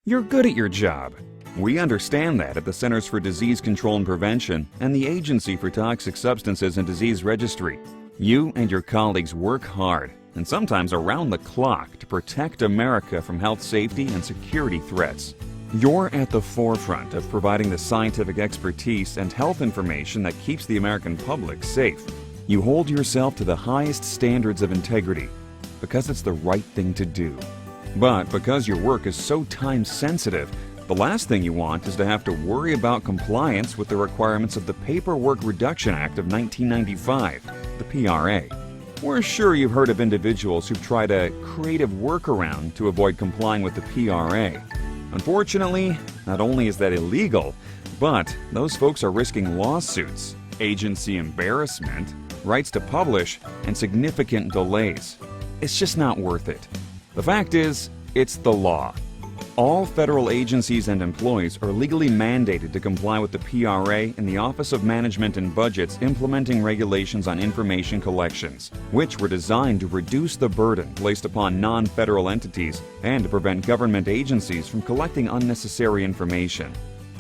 You're good at your job. We understand that at the Centers for Disease Control and Prevention and the Agency for Toxic Substances and Disease Registry. You and your colleagues work hard, and sometimes around the clock, to protect America from health safety and security threats. You're at the forefront of providing the scientific expertise and health information that keeps the American public safe. You hold yourself to the highest standards of integrity because it's the right thing to do. But because your work is so time-sensitive, the last thing you want is to have to worry about compliance with the requirements of the Paperwork Reduction Act of 1995, the PRA. We're sure you've heard of individuals who've tried a creative workaround to avoid complying with the PRA. Unfortunately, not only is that illegal, but those folks are risking lawsuits, agency embarrassment, rights to publish, and significant delays. It's just not worth it. The fact is, it's the law. All federal agencies and employees are legally mandated to comply with the PRA and the Office of Management and Budget's implementing regulations on information collections, which were designed to reduce the burden placed upon non-federal entities and to prevent government agencies from collecting unnecessary information.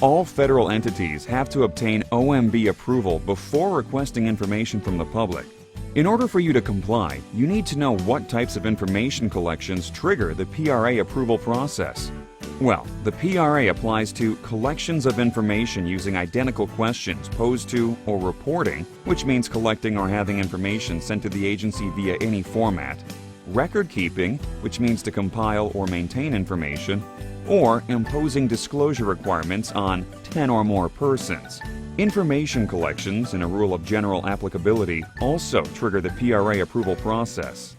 All federal entities have to obtain OMB approval before requesting information from the public. In order for you to comply, you need to know what types of information collections trigger the PRA approval process. Well, the PRA applies to collections of information using identical questions posed to or reporting, which means collecting or having information sent to the agency via any format, record keeping, which means to compile or maintain information, or imposing disclosure requirements on 10 or more persons. Information collections in a rule of general applicability also trigger the PRA approval process.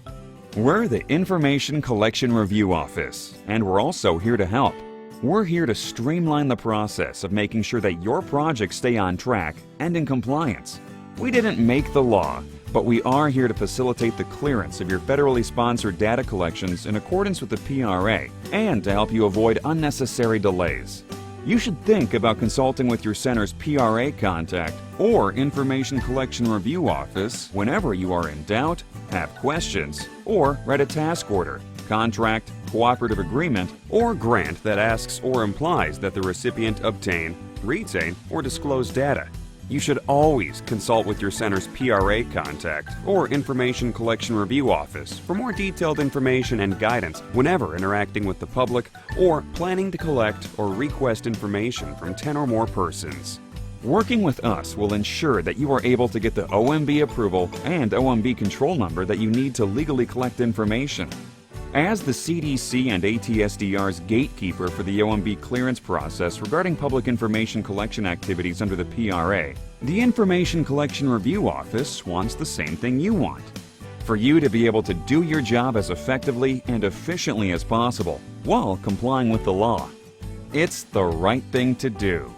We're the Information Collection Review Office, and we're also here to help. We're here to streamline the process of making sure that your projects stay on track and in compliance. We didn't make the law, but we are here to facilitate the clearance of your federally sponsored data collections in accordance with the PRA and to help you avoid unnecessary delays. You should think about consulting with your center's PRA contact or Information Collection Review Office whenever you are in doubt, have questions, or write a task order, contract, cooperative agreement, or grant that asks or implies that the recipient obtain, retain, or disclose data. You should always consult with your center's PRA contact or Information Collection Review Office for more detailed information and guidance whenever interacting with the public or planning to collect or request information from 10 or more persons. Working with us will ensure that you are able to get the OMB approval and OMB control number that you need to legally collect information. As the CDC and ATSDR's gatekeeper for the OMB clearance process regarding public information collection activities under the PRA, the Information Collection Review Office wants the same thing you want: for you to be able to do your job as effectively and efficiently as possible while complying with the law. It's the right thing to do.